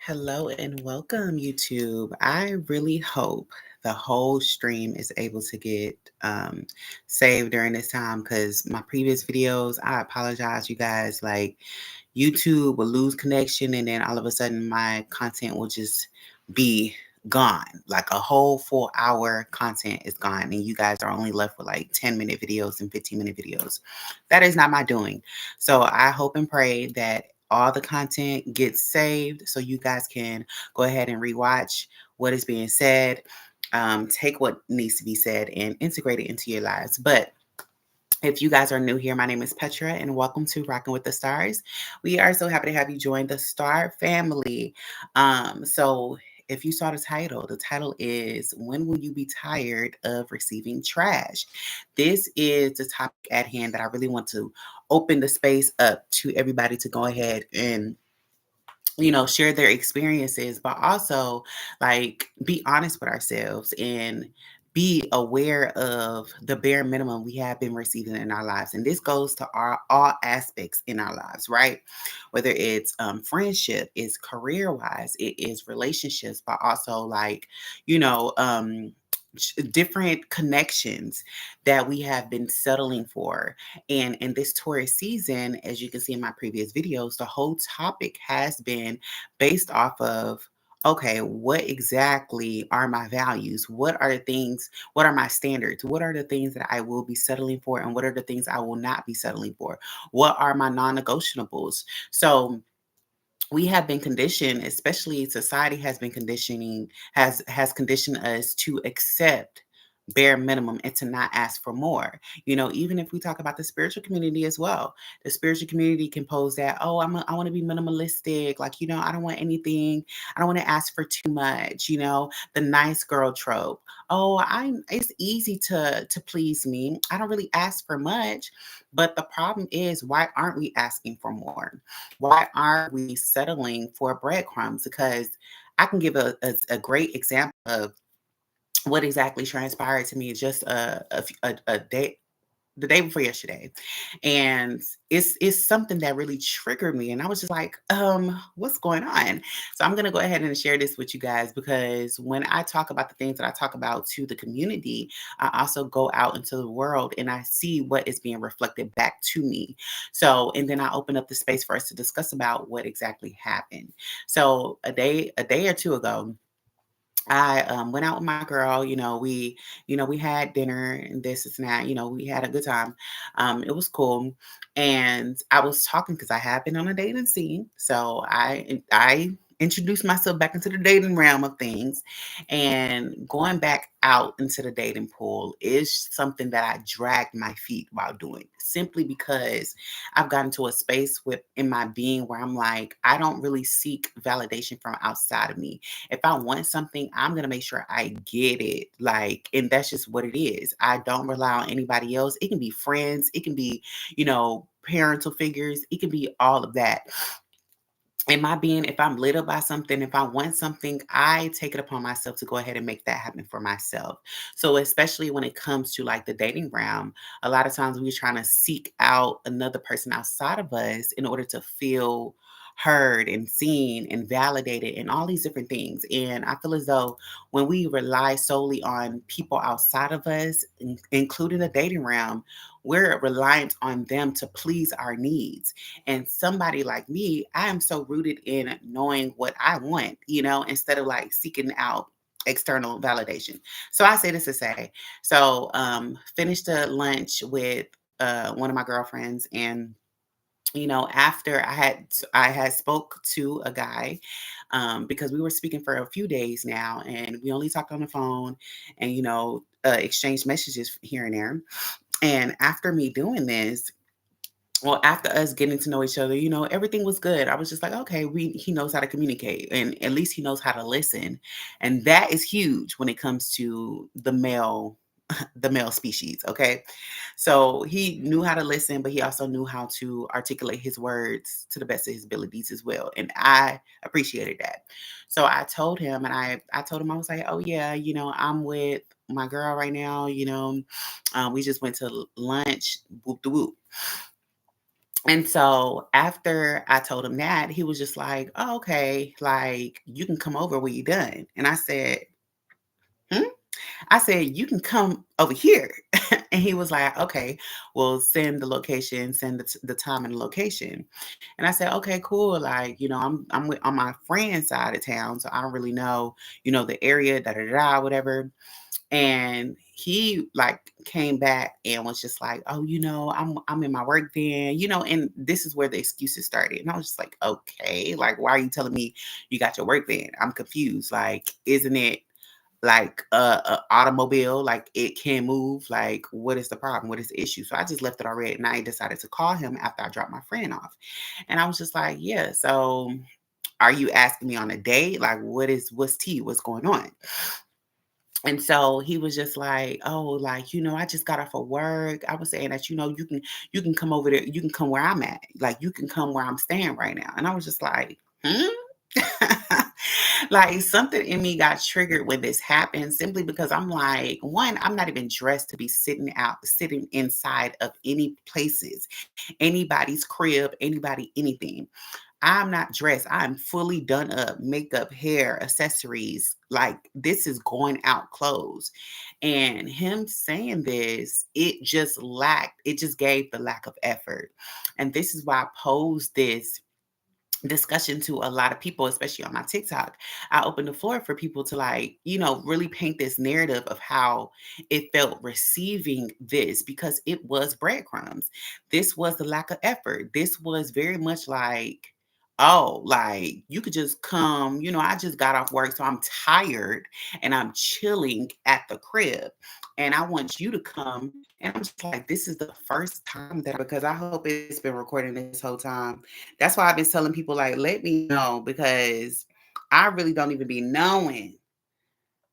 Hello and welcome, YouTube. I really hope the whole stream is able to get saved during this time because my previous videos, I apologize, you guys. Like, YouTube will lose connection and then all of a sudden my content will just be gone. Like a whole 4 hour content is gone, and you guys are only left with like 10-minute videos and 15-minute videos. That is not my doing. So I hope and pray that all the content gets saved so you guys can go ahead and rewatch what is being said, take what needs to be said and integrate it into your lives. But if you guys are new here, my name is Petra and welcome to Rocking with the Stars. We are so happy to have you join the Star family. So if you saw the title is When Will You Be Tired of Receiving Trash? This is the topic at hand that I really want to open the space up to everybody to go ahead and share their experiences, but also like be honest with ourselves and be aware of the bare minimum we have been receiving in our lives. And this goes to all aspects in our lives, right? Whether it's friendship, it's career wise, it is relationships, but also like, you know, different connections that we have been settling for. And in this Taurus season, as you can see in my previous videos, the whole topic has been based off of, okay, what exactly are my values? What are the things, what are my standards? What are the things that I will be settling for? And what are the things I will not be settling for? What are my non negotiables? So, we have been conditioned, especially society has been conditioning, has conditioned us to accept bare minimum and to not ask for more. Even if we talk about the spiritual community as well, the spiritual community can pose that, oh, I want to be minimalistic, like, I don't want anything, I don't want to ask for too much, the nice girl trope. Oh, it's easy to please me, I don't really ask for much. But the problem is, why aren't we asking for more? Why aren't we settling for breadcrumbs? Because I can give a great example of what exactly transpired to me just a day the day before yesterday. And it's something that really triggered me. And I was just like, what's going on? So I'm gonna go ahead and share this with you guys because when I talk about the things that I talk about to the community, I also go out into the world and I see what is being reflected back to me. So, and then I open up the space for us to discuss about what exactly happened. So a day or two ago, I went out with my girl. We had dinner and this and that. We had a good time. It was cool, and I was talking because I have been on a dating scene, so I introduced myself back into the dating realm of things, and going back out into the dating pool is something that I dragged my feet while doing, simply because I've gotten to a space in my being where I'm like, I don't really seek validation from outside of me. If I want something, I'm going to make sure I get it. Like, and that's just what it is. I don't rely on anybody else. It can be friends, it can be, parental figures, it can be all of that. In my being, if I'm lit up by something, if I want something, I take it upon myself to go ahead and make that happen for myself. So, especially when it comes to like the dating realm, a lot of times we're trying to seek out another person outside of us in order to feel heard and seen and validated and all these different things. And I feel as though when we rely solely on people outside of us, including the dating realm, we're reliant on them to please our needs. And somebody like me, I am so rooted in knowing what I want, instead of like seeking out external validation. So I say this to say, so finished a lunch with one of my girlfriends, and after I had spoke to a guy, because we were speaking for a few days now, and we only talked on the phone, and exchanged messages here and there. And after me doing this, well, after us getting to know each other, everything was good. I was just like, okay, he knows how to communicate, and at least he knows how to listen. And that is huge when it comes to the male species. Okay. So he knew how to listen, but he also knew how to articulate his words to the best of his abilities as well. And I appreciated that. So I told him, and I told him, I was like, oh yeah, I'm with my girl right now, we just went to lunch, whoop the whoop. And so after I told him that, he was just like, oh, okay, like you can come over when you're done. And I said, hmm? I said, you can come over here. And he was like, okay, well, send the location, send the time and the location. And I said, okay, cool. Like, on my friend's side of town, so I don't really know, the area, da da da, whatever. And he like came back and was just like, oh, I'm in my work van, and this is where the excuses started. And I was just like, okay, like, why are you telling me you got your work van? I'm confused. Like, isn't it like a automobile? Like, it can move? Like, what is the problem? What is the issue? So I just left it already, and I decided to call him after I dropped my friend off. And I was just like, yeah, so are you asking me on a date? Like, what's tea? What's going on? And so he was just like, oh, like, I just got off of work. I was saying that, you can come over there, you can come where I'm at. Like, you can come where I'm staying right now. And I was just like, hmm? Like, something in me got triggered when this happened, simply because I'm like, one, I'm not even dressed to be sitting inside of any places, anybody's crib, anybody, anything. I'm not dressed. I'm fully done up, makeup, hair, accessories. Like, this is going out clothes. And him saying this, it just gave the lack of effort. And this is why I posed this discussion to a lot of people, especially on my TikTok. I opened the floor for people to, like, really paint this narrative of how it felt receiving this, because it was breadcrumbs. This was the lack of effort. This was very much like, oh, like, you could just come, I just got off work, so I'm tired and I'm chilling at the crib. And I want you to come. And I'm just like, this is the first time that, because I hope it's been recording this whole time. That's why I've been telling people, like, let me know, because I really don't even be knowing.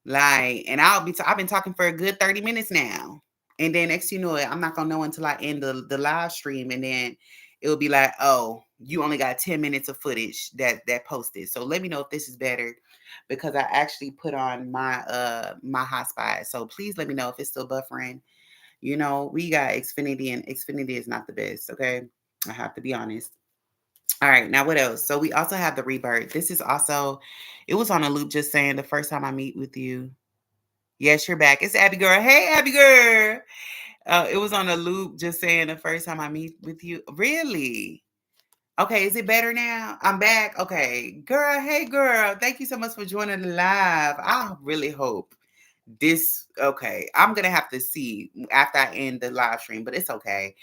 Like, and I've been talking for a good 30 minutes now. And then next you know it, I'm not gonna know until I end the live stream. And then it'll be like, oh, you only got 10 minutes of footage that posted. So let me know if this is better, because I actually put on my hotspot. So please let me know if it's still buffering. We got Xfinity, and Xfinity is not the best, okay? I have to be honest. All right, now what else? So we also have the rebirth. This is also, it was on a loop, just saying the first time I meet with you. Yes, you're back. It's Abby girl. Hey, Abby girl. It was on a loop, just saying the first time I meet with you. Really? Okay, is it better now? I'm back. Okay, girl. Hey, girl. Thank you so much for joining the live. I really hope this. Okay, I'm gonna have to see after I end the live stream, but it's okay.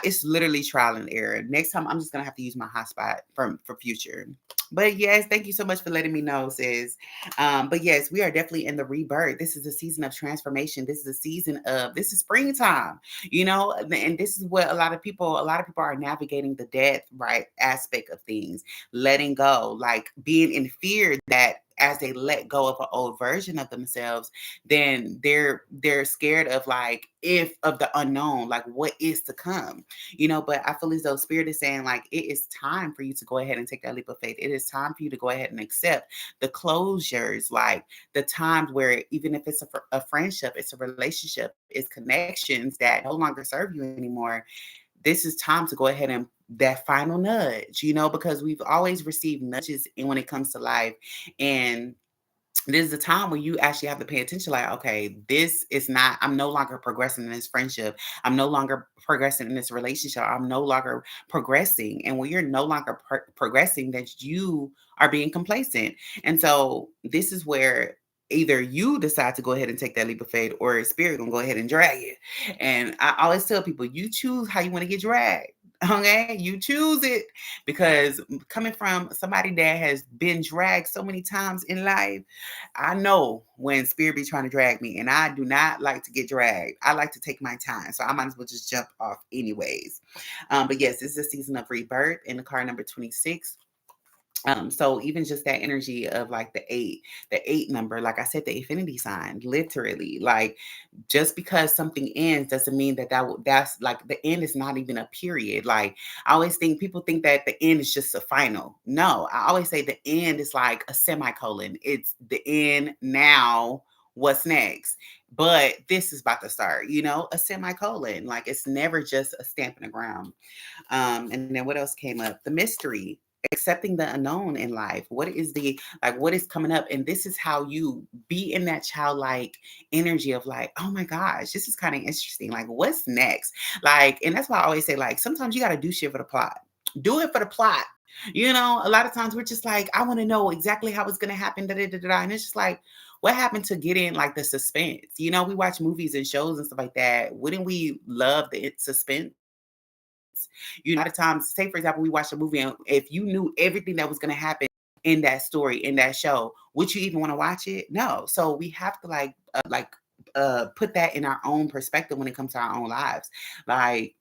It's literally trial and error. Next time, I'm just gonna have to use my hotspot for future. But yes, thank you so much for letting me know, sis. But yes, we are definitely in the rebirth. This is a season of transformation. This is springtime, and this is what a lot of people are navigating the death, right, aspect of things, letting go, like being in fear that as they let go of an old version of themselves, then they're scared of, like, if of the unknown, like what is to come. But I feel as though spirit is saying, like, it is time for you to go ahead and take that leap of faith. It is time for you to go ahead and accept the closures, like the times where, even if it's a friendship, it's a relationship, it's connections that no longer serve you anymore. This is time to go ahead and that final nudge, because we've always received nudges when it comes to life. And this is a time where you actually have to pay attention, like, okay, this is not, I'm no longer progressing in this friendship. I'm no longer progressing in this relationship. I'm no longer progressing. And when you're no longer progressing, that you are being complacent. And so this is where either you decide to go ahead and take that leap of faith, or spirit gonna go ahead and drag you. And I always tell people, you choose how you want to get dragged. Okay, you choose it, because coming from somebody that has been dragged so many times in life, I know when spirit be trying to drag me, and I do not like to get dragged. I like to take my time, so I might as well just jump off anyways. But yes, this is a season of rebirth in the card number 26. So even just that energy of, like, the eight number, like I said, the infinity sign, literally, like, just because something ends doesn't mean that's like the end is not even a period. Like, I always think people think that the end is just a final. No, I always say the end is like a semicolon. It's the end now. what's next? But this is about to start, a semicolon. Like it's never just a stamp in the ground. And then what else came up? The mystery, accepting the unknown in life. What is what is coming up? And this is how you be in that childlike energy of like, oh my gosh, this is kind of interesting. Like, what's next? Like, and that's why I always say, like, sometimes you got to do shit for the plot. Do it for the plot. A lot of times we're just like, I want to know exactly how it's going to happen. Da, da, da, da, da. And it's just like, what happened to get in like the suspense? We watch movies and shows and stuff like that. Wouldn't we love the suspense? A lot of times, say for example, we watched a movie and if you knew everything that was going to happen in that story, in that show, would you even want to watch it? No. So we have to put that in our own perspective when it comes to our own lives. Like,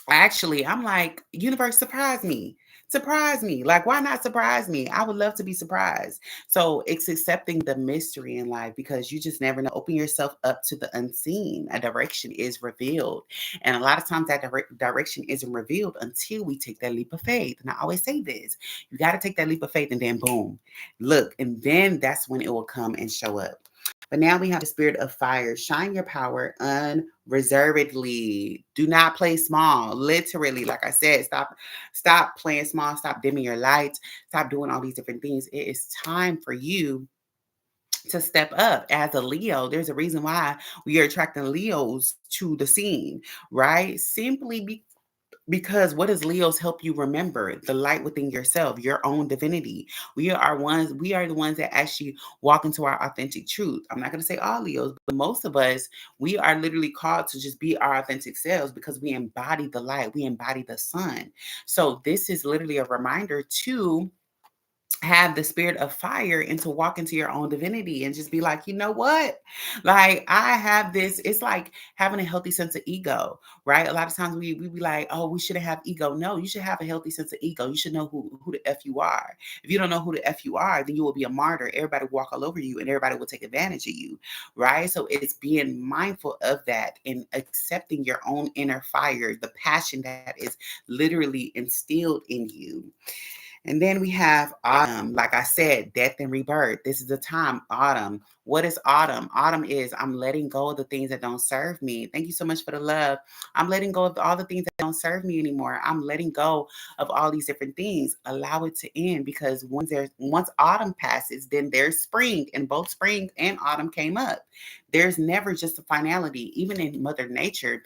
actually, I'm like, universe, surprise me. Surprise me. Like, why not surprise me? I would love to be surprised. So it's accepting the mystery in life because you just never know. Open yourself up to the unseen. A direction is revealed. And a lot of times that direction isn't revealed until we take that leap of faith. And I always say this, you got to take that leap of faith and then boom, look. And then that's when it will come and show up. But now we have the spirit of fire. Shine your power unreservedly. Do not play small. Literally, like I said, stop playing small. Stop dimming your lights. Stop doing all these different things. It is time for you to step up as a Leo. There's a reason why we are attracting Leos to the scene, right? Simply because what does Leos help you remember? The light within yourself, your own divinity. We are the ones that actually walk into our authentic truth. I'm not going to say all Leos, but most of us, we are literally called to just be our authentic selves because we embody the light, we embody the sun. So this is literally a reminder to have the spirit of fire and to walk into your own divinity and just be like, you know what? Like, I have this. It's like having a healthy sense of ego, right? A lot of times we be like, oh, we shouldn't have ego. No, you should have a healthy sense of ego. You should know who the F you are. If you don't know who the F you are, then you will be a martyr. Everybody will walk all over you and everybody will take advantage of you, right? So it's being mindful of that and accepting your own inner fire, the passion that is literally instilled in you. And then we have autumn. Like I said, death and rebirth. This is the time, autumn. What is autumn? Autumn is I'm letting go of the things that don't serve me. Thank you so much for the love. I'm letting go of all the things that don't serve me anymore. I'm letting go of all these different things. Allow it to end because once autumn passes, then there's spring, and both spring and autumn came up. There's never just a finality. Even in Mother Nature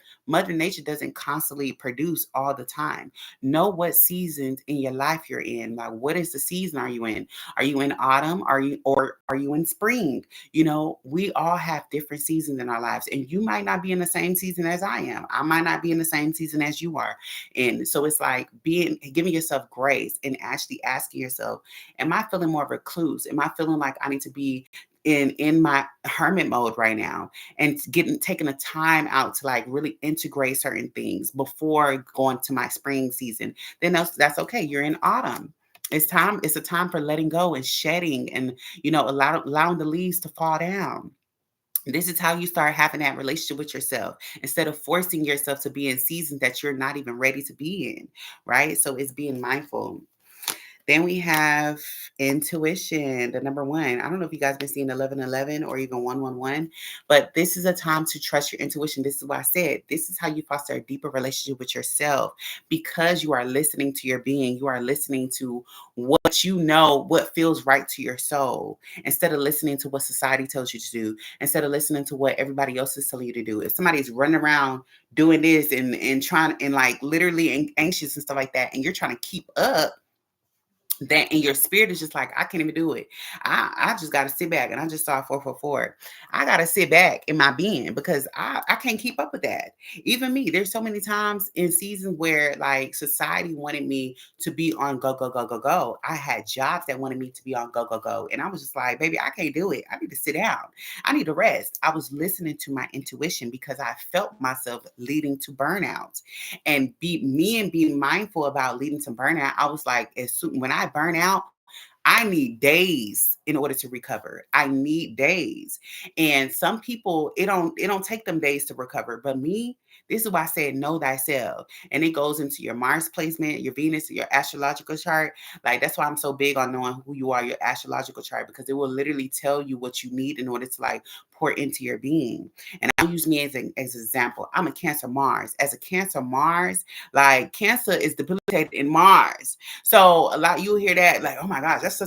doesn't constantly produce all the time. Know what seasons in your life you're in. Like, what is the season are you in? Are you in autumn? Are you in spring? We all have different seasons in our lives, and you might not be in the same season as I am. I might not be in the same season as you are. And so it's like giving yourself grace and actually asking yourself, am I feeling more recluse? Am I feeling like I need to be in my hermit mode right now and taking a time out to like really integrate certain things before going to my spring season? Then that's okay. You're in autumn. It's a time for letting go and shedding and allowing the leaves to fall down. This is how you start having that relationship with yourself instead of forcing yourself to be in seasons that you're not even ready to be in, right? So it's being mindful. Then we have intuition, the number one. I don't know if you guys been seeing 1111 or even 111, but this is a time to trust your intuition. This is why I said this is how you foster a deeper relationship with yourself because you are listening to your being. You are listening to what what feels right to your soul instead of listening to what society tells you to do, instead of listening to what everybody else is telling you to do. If somebody's running around doing this and trying and like literally anxious and stuff like that, and you're trying to keep up, that in your spirit is just like, I can't even do it. I just got to sit back, and I just saw 444. I got to sit back in my being because I can't keep up with that. Even me, there's so many times in seasons where like society wanted me to be on go, go, go, go, go. I had jobs that wanted me to be on go, go, go. And I was just like, baby, I can't do it. I need to sit down. I need to rest. I was listening to my intuition because I felt myself leading to burnout and being mindful about leading to burnout. I was like, when I burn out, I need days in order to recover. I need days. And some people, it don't take them days to recover. But me, This is why I said know thyself. And it goes into your Mars placement, your Venus, your astrological chart. Like that's why I'm so big on knowing who you are, your astrological chart, because it will literally tell you what you need in order to like pour into your being. And I'll use me as an example. I'm a Cancer Mars. As a Cancer Mars, like Cancer is debilitated in Mars. So a lot you'll hear that like, oh my gosh, that's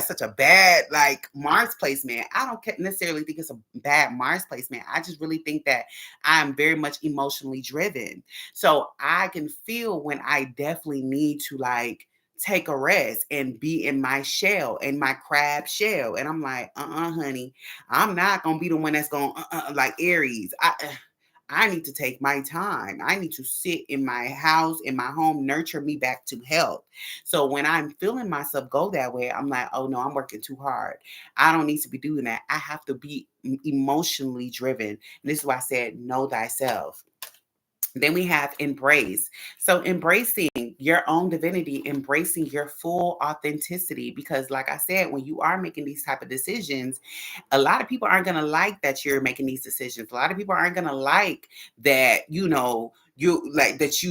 such a bad like Mars placement. I don't necessarily think it's a bad Mars placement. I just really think that I'm very much emotionally driven. So I can feel when I definitely need to like take a rest and be in my shell, in my crab shell. And I'm like, honey, I'm not gonna be the one that's going like Aries. I need to take my time. I need to sit in my house, in my home, nurture me back to health. So when I'm feeling myself go that way, I'm like, oh no, I'm working too hard. I don't need to be doing that. I have to be emotionally driven. And this is why I said, know thyself. Then we have embrace. So embracing your own divinity, embracing your full authenticity. Because like I said, when you are making these type of decisions, a lot of people aren't going to like that you're making these decisions. A lot of people aren't going to like that, you like that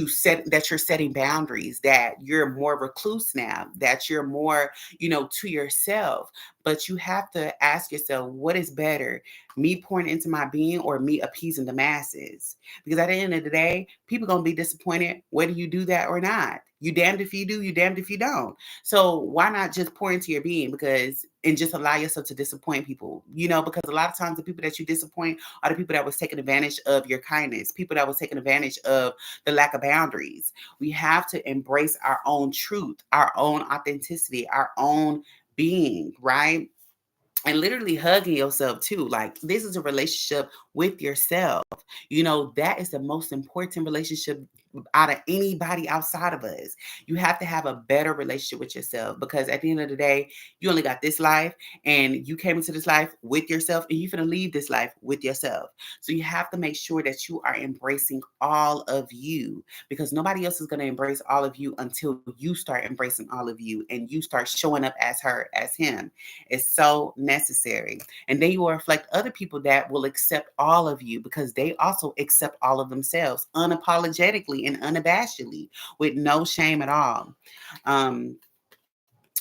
you're setting boundaries, that you're more recluse now, that you're more, to yourself. But you have to ask yourself, what is better, me pouring into my being or me appeasing the masses? Because at the end of the day, people gonna be disappointed whether you do that or not. You damned if you do, you damned if you don't. So why not just pour into your being and just allow yourself to disappoint people? Because a lot of times the people that you disappoint are the people that was taking advantage of your kindness, people that was taking advantage of the lack of boundaries. We have to embrace our own truth, our own authenticity, our own being, right? And literally hugging yourself too. Like this is a relationship with yourself. That is the most important relationship out of anybody outside of us. You have to have a better relationship with yourself, because at the end of the day, you only got this life, and you came into this life with yourself, and you're going to leave this life with yourself. So you have to make sure that you are embracing all of you, because nobody else is going to embrace all of you until you start embracing all of you and you start showing up as her, as him. It's so necessary. And then you will reflect other people that will accept all of you, because they also accept all of themselves unapologetically and unabashedly, with no shame at all. Um,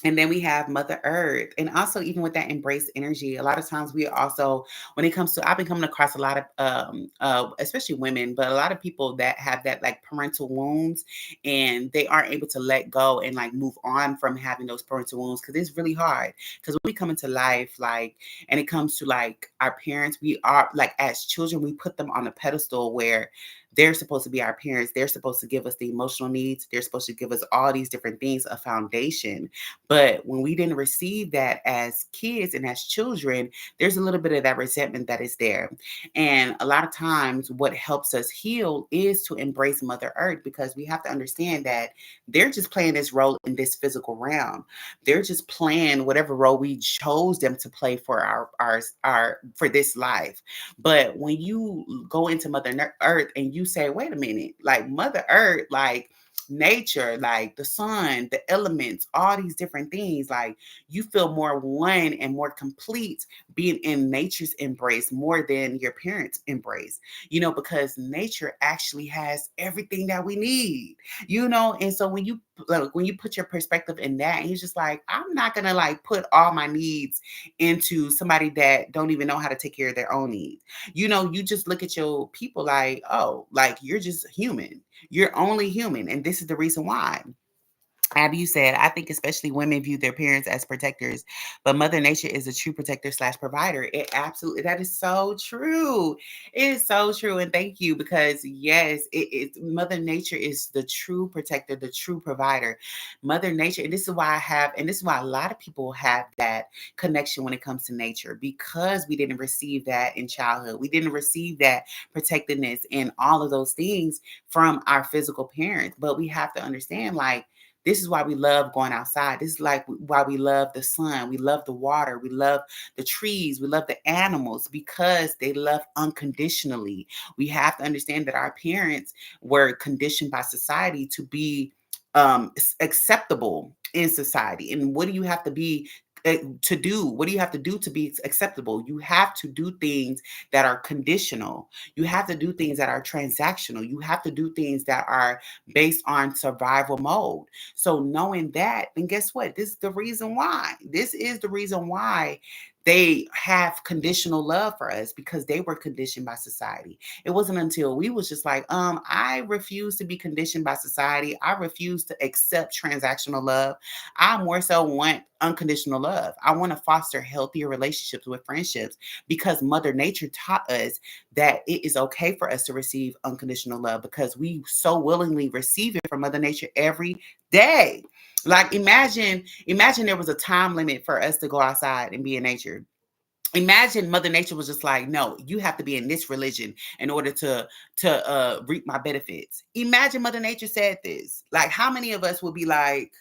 and then we have Mother Earth. And also, even with that embrace energy, a lot of times we also, when it comes to, I've been coming across a lot of, especially women, but a lot of people that have that like parental wounds, and they aren't able to let go and like move on from having those parental wounds, because it's really hard. Because when we come into life, like, and it comes to like our parents, we are like, as children, we put them on a pedestal where they're supposed to be our parents. They're supposed to give us the emotional needs. They're supposed to give us all these different things, a foundation. But when we didn't receive that as kids and as children, there's a little bit of that resentment that is there. And a lot of times, what helps us heal is to embrace Mother Earth, because we have to understand that they're just playing this role in this physical realm. They're just playing whatever role we chose them to play for our for this life. But when you go into Mother Earth and you say, wait a minute, like Mother Earth, like nature, like the sun, the elements, all these different things, like you feel more one and more complete being in nature's embrace more than your parents' embrace, because nature actually has everything that we need, and so when you put your perspective in that, and you're just like, I'm not gonna like put all my needs into somebody that don't even know how to take care of their own needs. You just look at your people like, oh, like you're just human. You're only human. And this is the reason why. Abby, you said, I think especially women view their parents as protectors, but Mother Nature is a true protector slash provider. It absolutely, that is so true. It is so true. And thank you, because yes, Mother Nature is the true protector, the true provider. Mother Nature, and this is why a lot of people have that connection when it comes to nature, because we didn't receive that in childhood. We didn't receive that protectiveness and all of those things from our physical parents. But we have to understand, like, this is why we love going outside. This is like why we love the sun. We love the water. We love the trees. We love the animals, because they love unconditionally. We have to understand that our parents were conditioned by society to be acceptable in society. And what do you have to be to do? What do you have to do to be acceptable? You have to do things that are conditional. You have to do things that are transactional. You have to do things that are based on survival mode. So knowing that, then guess what? This is the reason why. This is the reason why they have conditional love for us, because they were conditioned by society. It wasn't until we was just like, I refuse to be conditioned by society. I refuse to accept transactional love. I more so want unconditional love. I want to foster healthier relationships with friendships, because Mother Nature taught us that it is okay for us to receive unconditional love, because we so willingly receive it from Mother Nature every day. Like imagine there was a time limit for us to go outside and be in nature. Imagine Mother Nature was just like, no, you have to be in this religion in order to reap my benefits. Imagine Mother Nature said this. Like, how many of us would be like,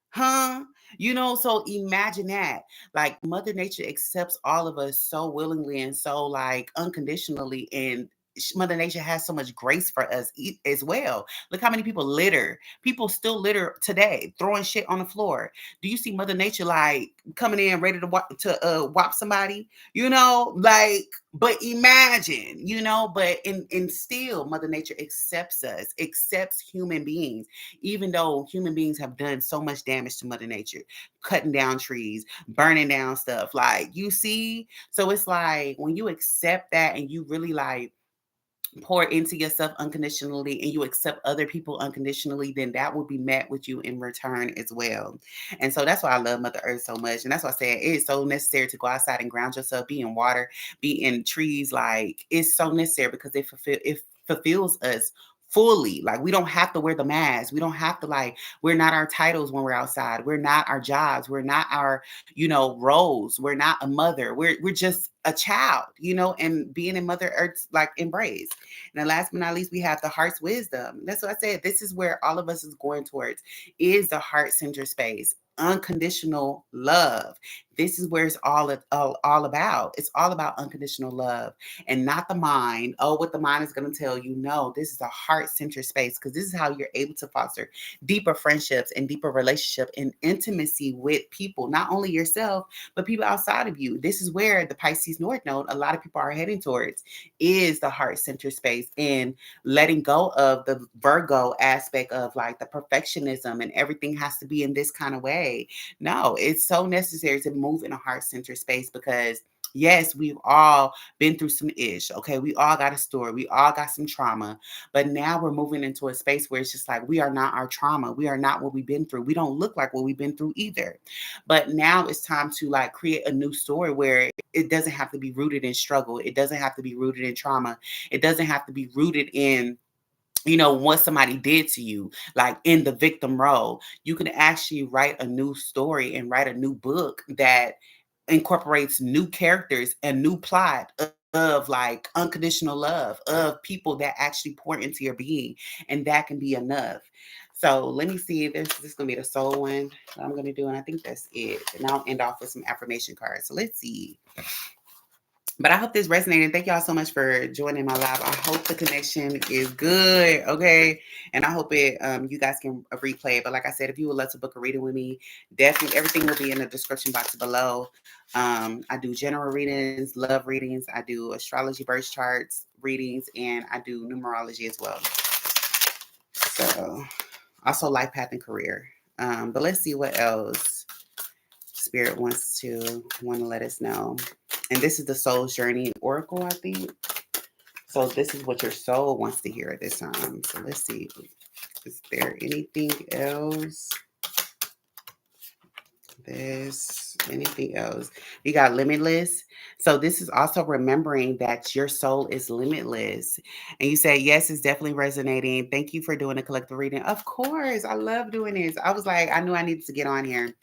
huh? So imagine that. Like, Mother Nature accepts all of us so willingly and so like unconditionally. And Mother Nature has so much grace for us as well. Look how many people litter. People still litter today, throwing shit on the floor. Do you see Mother Nature like coming in ready to whop somebody? Like, but imagine, but in still Mother Nature accepts us, accepts human beings, even though human beings have done so much damage to Mother Nature, cutting down trees, burning down stuff. Like, you see? So it's like when you accept that and you really like pour into yourself unconditionally and you accept other people unconditionally, then that will be met with you in return as well. And so that's why I love Mother Earth so much. And that's why I say it is so necessary to go outside and ground yourself, be in water, be in trees. Like, it's so necessary because it fulfills us fully. Like, we don't have to wear the mask. We don't have to, like, we're not our titles when we're outside. We're not our jobs. We're not our, roles. We're not a mother. We're just a child, and being in Mother Earth's like embrace. And then last but not least, we have the heart's wisdom. That's what I said. This is where all of us is going towards, is the heart center space. Unconditional love. This is where it's all about. It's all about unconditional love, and not the mind. Oh, what the mind is going to tell you. No, this is a heart center space, because this is how you're able to foster deeper friendships and deeper relationship and intimacy with people, not only yourself, but people outside of you. This is where the Pisces North Node, a lot of people are heading towards, is the heart center space, and letting go of the Virgo aspect of like the perfectionism and everything has to be in this kind of way. No, it's so necessary to move in a heart center space, because yes, we've all been through some ish. Okay. We all got a story. We all got some trauma. But now we're moving into a space where it's just like, we are not our trauma. We are not what we've been through. We don't look like what we've been through either. But now it's time to like create a new story where it doesn't have to be rooted in struggle. It doesn't have to be rooted in trauma. It doesn't have to be rooted in what somebody did to you, like in the victim role. You can actually write a new story and write a new book that incorporates new characters and new plot of like unconditional love, of people that actually pour into your being. And that can be enough. So let me see if this is going to be the soul one that I'm going to do. And I think that's it. And I'll end off with some affirmation cards. So let's see. But I hope this resonated. Thank y'all so much for joining my live. I hope the connection is good, okay? And I hope you guys can replay it. But like I said, if you would love to book a reading with me, definitely everything will be in the description box below. I do general readings, love readings. I do astrology, birth charts readings, and I do numerology as well. So also life path and career. But let's see what else Spirit wants to let us know. And this is the Soul's Journey Oracle, I think. So this is what your soul wants to hear at this time. So let's see. Is there anything else? Anything else? You got limitless. So this is also remembering that your soul is limitless. And you say, yes, it's definitely resonating. Thank you for doing a collective reading. Of course. I love doing this. I was like, I knew I needed to get on here.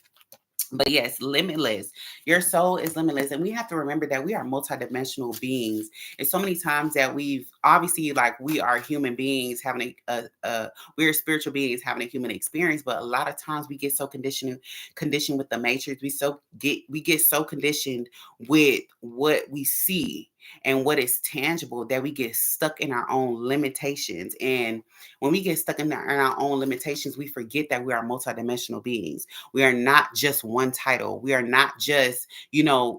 But yes, limitless. Your soul is limitless. And we have to remember that we are multidimensional beings. And so many times that we've obviously, like, we are human beings having we're spiritual beings having a human experience. But a lot of times we get so conditioned with the matrix. We get so conditioned with what we see. and what is tangible, that we get stuck in our own limitations. And when we get stuck in our own limitations, we forget that we are multidimensional beings. We are not just one title. We are not just,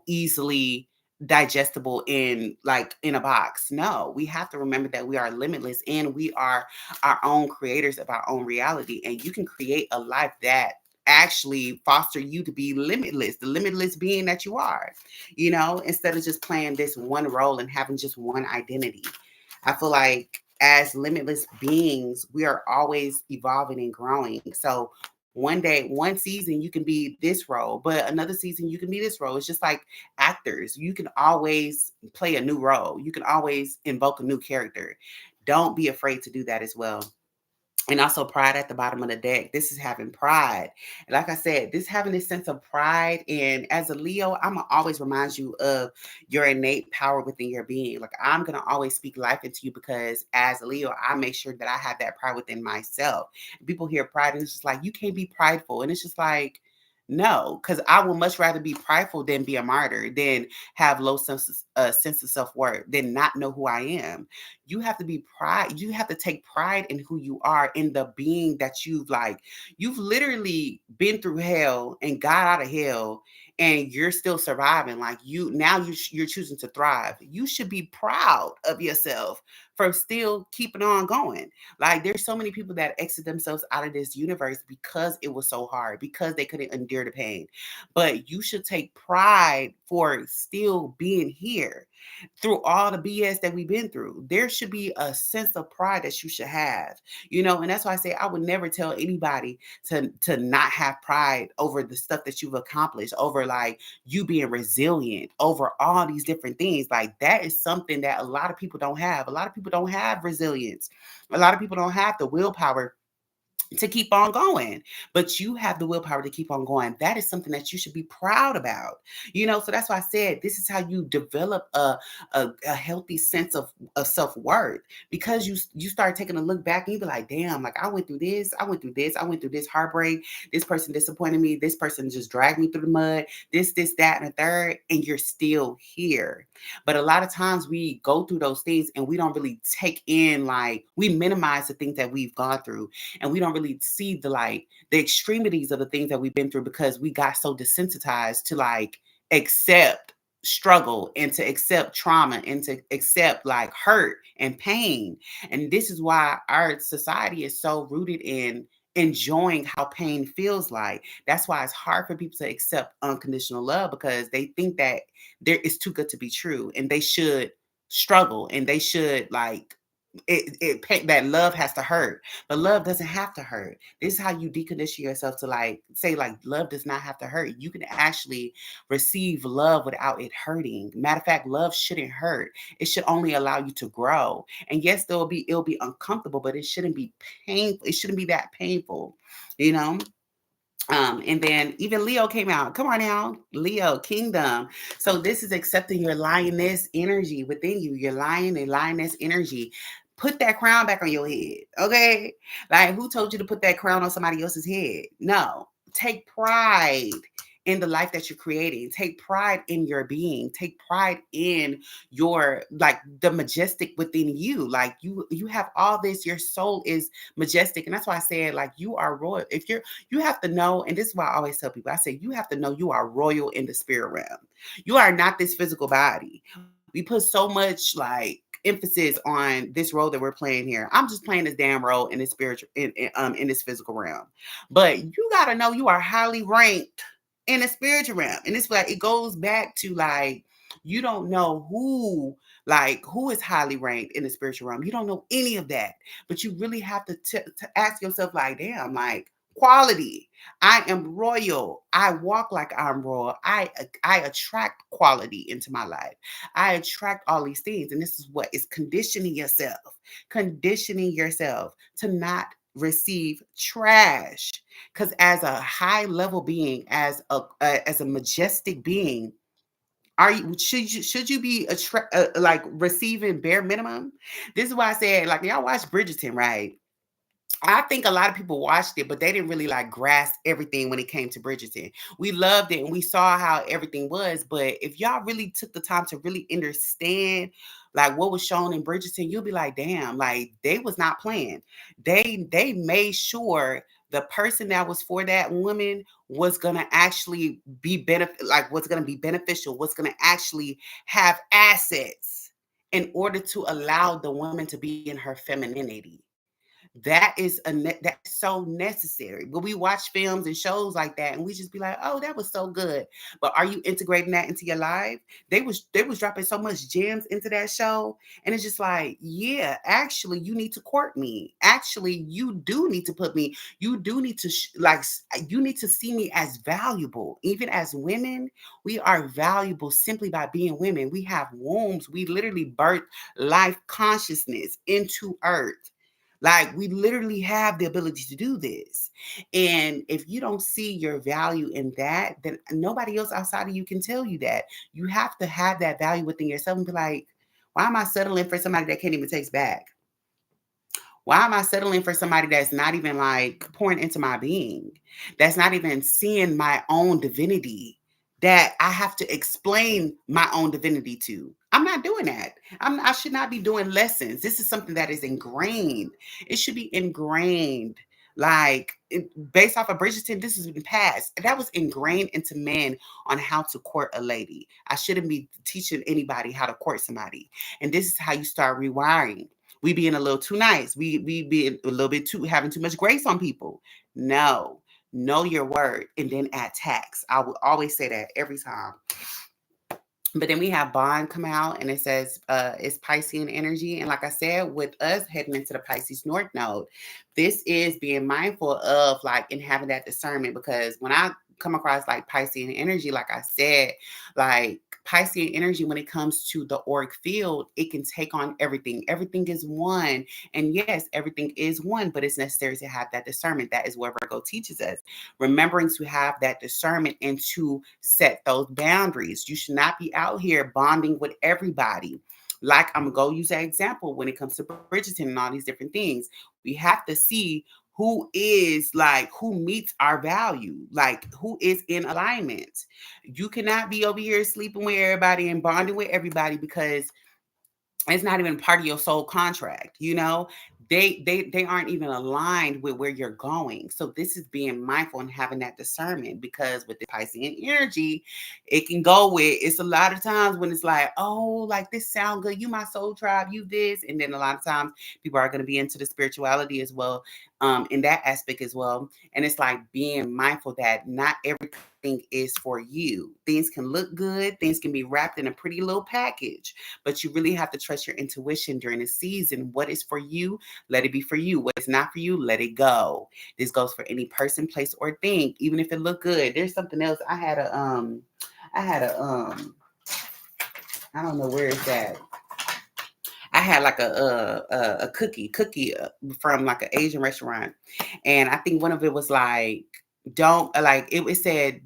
easily digestible in like in a box. No, we have to remember that we are limitless and we are our own creators of our own reality. And you can create a life that actually foster you to be limitless, the limitless being that you are, instead of just playing this one role and having just one identity. I feel like as limitless beings, we are always evolving and growing. So one day, one season, you can be this role, but another season, you can be this role. It's just like actors. You can always play a new role, you can always invoke a new character. Don't be afraid to do that as well. And also pride at the bottom of the deck. This is having pride. And like I said, this having this sense of pride. And as a Leo, I'm going to always remind you of your innate power within your being. Like I'm going to always speak life into you because as a Leo, I make sure that I have that pride within myself. And people hear pride and it's just like, you can't be prideful. And it's just like, no, because I would much rather be prideful than be a martyr, than have low sense of self-worth, than not know who I am. You have to be pride. You have to take pride in who you are, in the being that you've literally been through hell and got out of hell, and you're still surviving. Like you're choosing to thrive. You should be proud of yourself for still keeping on going. Like there's so many people that exit themselves out of this universe because it was so hard, because they couldn't endure the pain. But you should take pride for still being here through all the BS that we've been through. There should be a sense of pride that you should have, and that's why I say I would never tell anybody to not have pride over the stuff that you've accomplished, over like you being resilient, over all these different things. Like that is something that a lot of people don't have. A lot of people don't have resilience. A lot of people don't have the willpower to keep on going, but you have the willpower to keep on going. That is something that you should be proud about, so that's why I said this is how you develop a healthy sense of self-worth, because you start taking a look back and you be like, damn, like I went through this, I went through this heartbreak, this person disappointed me, this person just dragged me through the mud, this that and a third, and you're still here. But a lot of times we go through those things and we don't really take in, like we minimize the things that we've gone through, and we don't really see the extremities of the things that we've been through, because we got so desensitized to like accept struggle and to accept trauma and to accept like hurt and pain. And this is why our society is so rooted in enjoying how pain feels like. That's why it's hard for people to accept unconditional love, because they think that there is too good to be true and they should struggle and they should like that love has to hurt, but love doesn't have to hurt. This is how you decondition yourself to like say like love does not have to hurt. You can actually receive love without it hurting. Matter of fact, love shouldn't hurt. It should only allow you to grow. And yes, it'll be uncomfortable, but it shouldn't be painful. It shouldn't be that painful, you know. And then even Leo came out. Come on now, Leo Kingdom. So this is accepting your lioness energy within you, your lion and lioness energy. Put that crown back on your head, okay? Like who told you to put that crown on somebody else's head? No. Take pride in the life that you're creating. Take pride in your being. Take pride in your like the majestic within you. Like you have all this. Your soul is majestic, and that's why I said like you are royal. If you have to know, and this is why I always tell people, I say you have to know you are royal in the spirit realm. You are not this physical body. We put so much like emphasis on this role that we're playing here. I'm just playing this damn role in this spiritual in this physical realm. But you gotta know you are highly ranked in the spiritual realm. And it's like it goes back to like you don't know who is highly ranked in the spiritual realm. You don't know any of that. But you really have to ask yourself, like, damn, like quality. I am royal. I walk like I'm royal. I attract quality into my life. I attract all these things. And this is what is conditioning yourself to not receive trash. Because as a high level being, as a majestic being, should you be like receiving bare minimum? This is why I said, like, y'all watch Bridgerton, right? I think a lot of people watched it, but they didn't really like grasp everything when it came to Bridgerton. We loved it and we saw how everything was, but if y'all really took the time to really understand like what was shown in Bridgerton, you'll be like, damn, like they was not playing. They made sure the person that was for that woman was gonna actually be what's gonna be beneficial, what's gonna actually have assets in order to allow the woman to be in her femininity. That's so necessary. But we watch films and shows like that, and we just be like, "Oh, that was so good." But are you integrating that into your life? They was dropping so much gems into that show, and it's just like, yeah, actually, you need to court me. Actually, you do need to put me. You do need to you need to see me as valuable. Even as women, we are valuable simply by being women. We have wombs. We literally birth life consciousness into earth. Like we literally have the ability to do this. And if you don't see your value in that, then nobody else outside of you can tell you that. You have to have that value within yourself and be like, why am I settling for somebody that can't even taste back? Why am I settling for somebody that's not even like pouring into my being? That's not even seeing my own divinity that I have to explain my own divinity to. I'm not doing that. I should not be doing lessons. This is something that is ingrained. It should be ingrained. Based off of Bridgerton, this has been passed. That was ingrained into men on how to court a lady. I shouldn't be teaching anybody how to court somebody. And this is how you start rewiring. We being a little too nice. We being a little bit too having too much grace on people. No, know your word and then add tax. I will always say that every time. But then we have Bond come out and it says it's Piscean energy. And like I said, with us heading into the Pisces North Node, this is being mindful of like and having that discernment, because when I come across like Piscean energy, like I said, like Piscean energy, when it comes to the auric field, it can take on everything. Everything is one. And yes, everything is one, but it's necessary to have that discernment. That is what Virgo teaches us. Remembering to have that discernment and to set those boundaries. You should not be out here bonding with everybody. Like I'm gonna go use that example when it comes to Bridgerton and all these different things. We have to see who meets our value, like who is in alignment. You cannot be over here sleeping with everybody and bonding with everybody because it's not even part of your soul contract, you know. They aren't even aligned with where you're going. So this is being mindful and having that discernment, because with the Piscean energy, it can go with, it's a lot of times when it's like, oh, like this sound good, you my soul tribe, you this. And then a lot of times people are going to be into the spirituality as well, in that aspect as well. And it's like being mindful that not everything is for you. Things can look good, things can be wrapped in a pretty little package, but you really have to trust your intuition during the season. What is for you, let it be for you. What is not for you, let it go. This goes for any person, place, or thing, even if it look good. There's something else. I had a I don't know where it's at. I had like a cookie from like an Asian restaurant, and I think one of it was like, don't like it said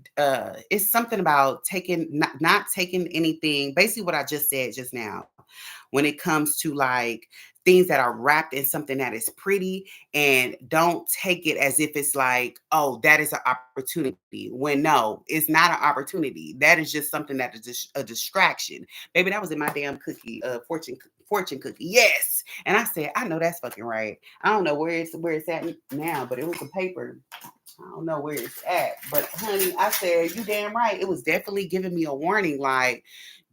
it's something about taking not taking anything, basically what I just said just now, when it comes to like things that are wrapped in something that is pretty, and don't take it as if it's like, oh, that is an opportunity, when no, it's not an opportunity. That is just something that is just a distraction. Baby, that was in my damn cookie, fortune cookie. Yes. And I said, I know that's fucking right. I don't know where it's at now, but it was a paper. I don't know where it's at, but honey, I said, you damn right. It was definitely giving me a warning, like,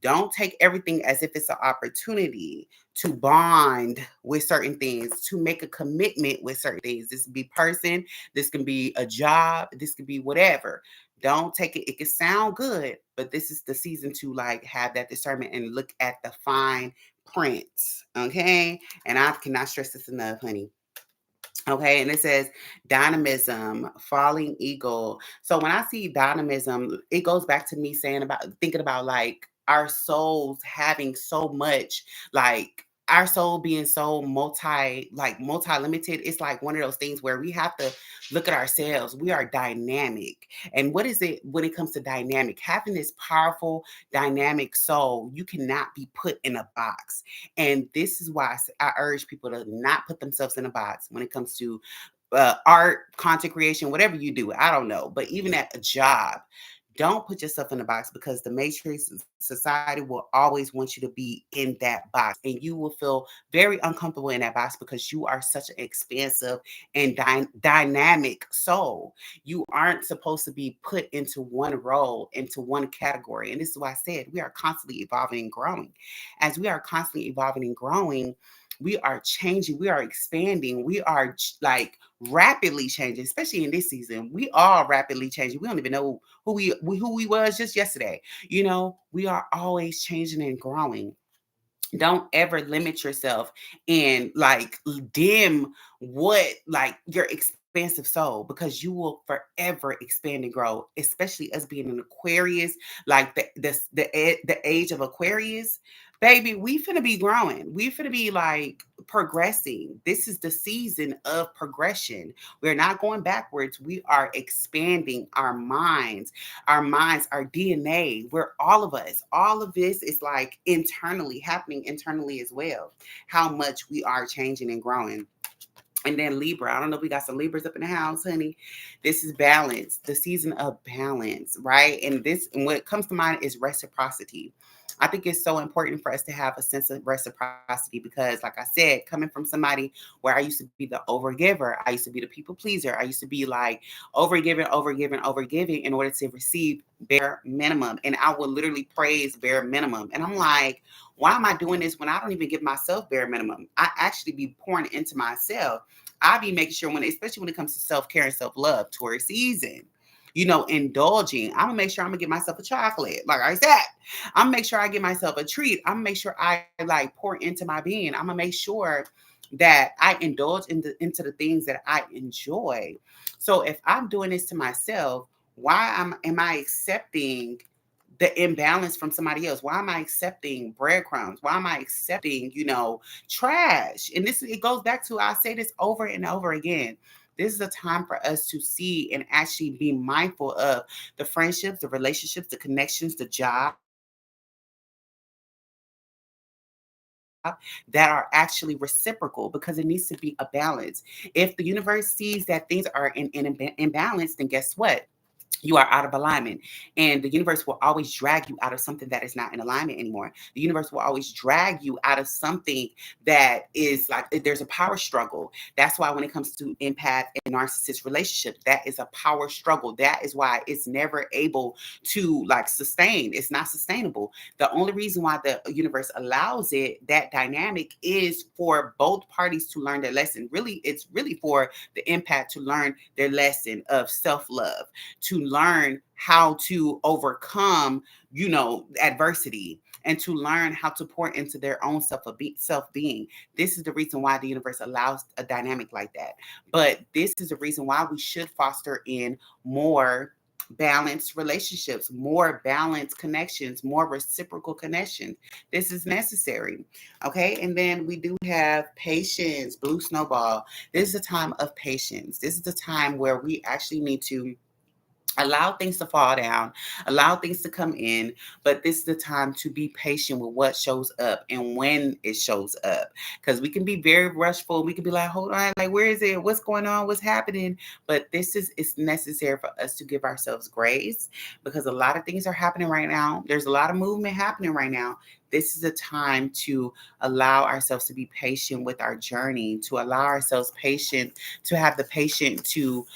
don't take everything as if it's an opportunity to bond with certain things, to make a commitment with certain things. This can be person, this can be a job, this could be whatever. Don't take it. It can sound good, but this is the season to like have that discernment and look at the fine print. Okay. And I cannot stress this enough, honey. Okay, and it says dynamism, falling eagle. So when I see dynamism, it goes back to me saying about thinking about like our souls having so much, like our soul being so multi-limited. It's like one of those things where we have to look at ourselves. We are dynamic. And what is it when it comes to dynamic? Having this powerful, dynamic soul, you cannot be put in a box. And this is why I urge people to not put themselves in a box when it comes to art, content creation, whatever you do, I don't know. But even at a job, don't put yourself in a box, because the matrix society will always want you to be in that box, and you will feel very uncomfortable in that box because you are such an expansive and dynamic soul. You aren't supposed to be put into one role, into one category. And this is why I said we are constantly evolving and growing. As we are constantly evolving and growing, we are changing, we are expanding, we are like rapidly changing, especially in this season. We are rapidly changing. We don't even know who we was just yesterday. We are always changing and growing. Don't ever limit yourself and like dim what like your expansive soul, because you will forever expand and grow, especially us being an Aquarius, like the age of Aquarius. Baby, we finna be growing. We finna be like progressing. This is the season of progression. We're not going backwards. We are expanding our minds, our DNA. We're all of us. All of this is like internally happening internally as well. How much we are changing and growing. And then Libra, I don't know if we got some Libras up in the house, honey. This is balance, the season of balance, right? And what comes to mind is reciprocity. I think it's so important for us to have a sense of reciprocity because, like I said, coming from somebody where I used to be the overgiver, I used to be the people pleaser, I used to be like overgiving, overgiving, overgiving in order to receive bare minimum. And I would literally praise bare minimum. And I'm like, why am I doing this when I don't even give myself bare minimum? I actually be pouring into myself. I be making sure especially when it comes to self-care and self-love, tourist season, indulging. I'm gonna make sure I'm gonna give myself a chocolate. Like I said, I'm gonna make sure I give myself a treat. I'm gonna make sure I like pour into my being. I'm gonna make sure that I indulge into the things that I enjoy. So if I'm doing this to myself, why am I accepting the imbalance from somebody else? Why am I accepting breadcrumbs? Why am I accepting, trash? And it goes back to, I say this over and over again. This is a time for us to see and actually be mindful of the friendships, the relationships, the connections, the job that are actually reciprocal, because it needs to be a balance. If the universe sees that things are in imbalance, then guess what? You are out of alignment, and the universe will always drag you out of something that is not in alignment anymore. The universe will always drag you out of something that is like there's a power struggle. That's why when it comes to empath and narcissist relationships, that is a power struggle. That is why it's never able to like sustain. It's not sustainable. The only reason why the universe allows that dynamic is for both parties to learn their lesson. Really, it's really for the empath to learn their lesson of self-love, to learn how to overcome, adversity, and to learn how to pour into their own self-being. This is the reason why the universe allows a dynamic like that. But this is the reason why we should foster in more balanced relationships, more balanced connections, more reciprocal connections. This is necessary. Okay. And then we do have patience, blue snowball. This is a time of patience. This is the time where we actually need to allow things to fall down, allow things to come in, but this is the time to be patient with what shows up and when it shows up. Because we can be very rushful. We can be like, hold on, like, where is it? What's going on? What's happening? But it's necessary for us to give ourselves grace, because a lot of things are happening right now. There's a lot of movement happening right now. This is a time to allow ourselves to be patient with our journey, to allow ourselves to have the patience to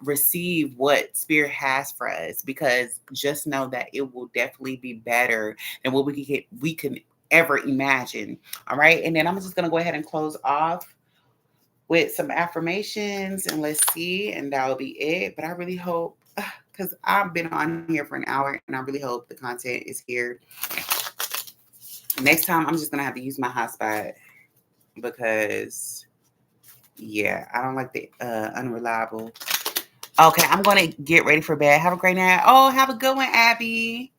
receive what spirit has for us, because just know that it will definitely be better than what we can ever imagine. All right. And then I'm just going to go ahead and close off with some affirmations, and let's see, and that'll be it. But I really hope, because I've been on here for an hour, and I really hope the content is here. Next time I'm just going to have to use my hotspot, because yeah, I don't like the unreliable. Okay, I'm going to get ready for bed. Have a great night. Oh, have a good one, Abby.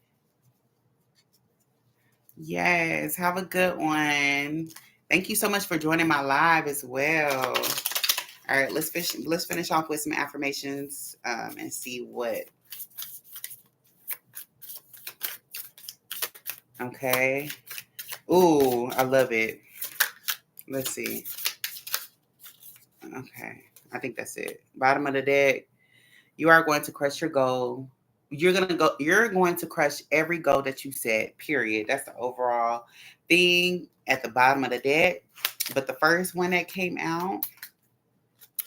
Yes, have a good one. Thank you so much for joining my live as well. All right, let's finish off with some affirmations and see what. Okay. Ooh, I love it. Let's see. Okay. I think that's it. Bottom of the deck, you are going to crush your goal. You're going to crush every goal that you set, period. That's the overall thing at the bottom of the deck. But the first one that came out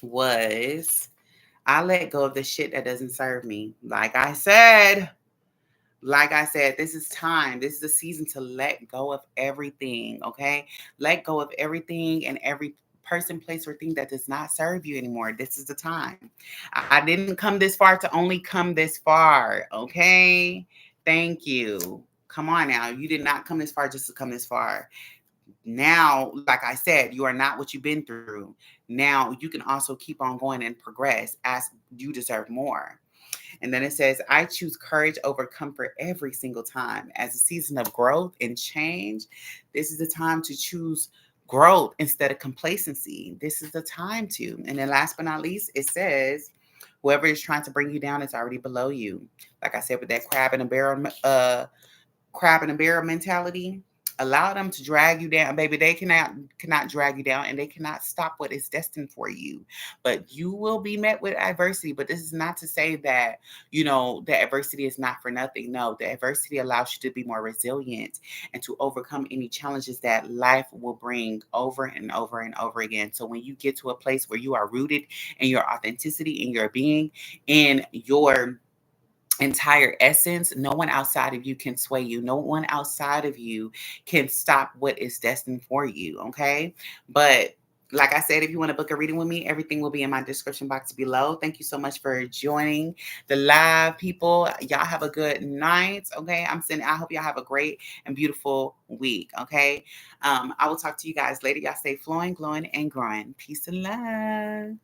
was I let go of the shit that doesn't serve me. Like I said, this is time. This is a season to let go of everything, okay? Let go of everything and every person, place, or thing that does not serve you anymore. This is the time. I didn't come this far to only come this far, okay? Thank you. Come on now. You did not come this far just to come this far. Now, like I said, you are not what you've been through. Now you can also keep on going and progress as you deserve more. And then it says, I choose courage over comfort every single time. As a season of growth and change, this is the time to choose growth instead of complacency. This is the time to. And then last but not least, it says, whoever is trying to bring you down is already below you. Like I said, with that crab in a barrel mentality, allow them to drag you down, baby. They cannot drag you down, and they cannot stop what is destined for you. But you will be met with adversity. But this is not to say that the adversity is not for nothing. No, the adversity allows you to be more resilient and to overcome any challenges that life will bring over and over and over again. So when you get to a place where you are rooted in your authenticity, in your being, in your entire essence, no one outside of you can sway you. No one outside of you can stop what is destined for you. Okay. But like I said, if you want to book a reading with me, everything will be in my description box below. Thank you so much for joining the live, people. Y'all have a good night. Okay. I hope y'all have a great and beautiful week. Okay. I will talk to you guys later. Y'all stay flowing, glowing, and growing. Peace and love.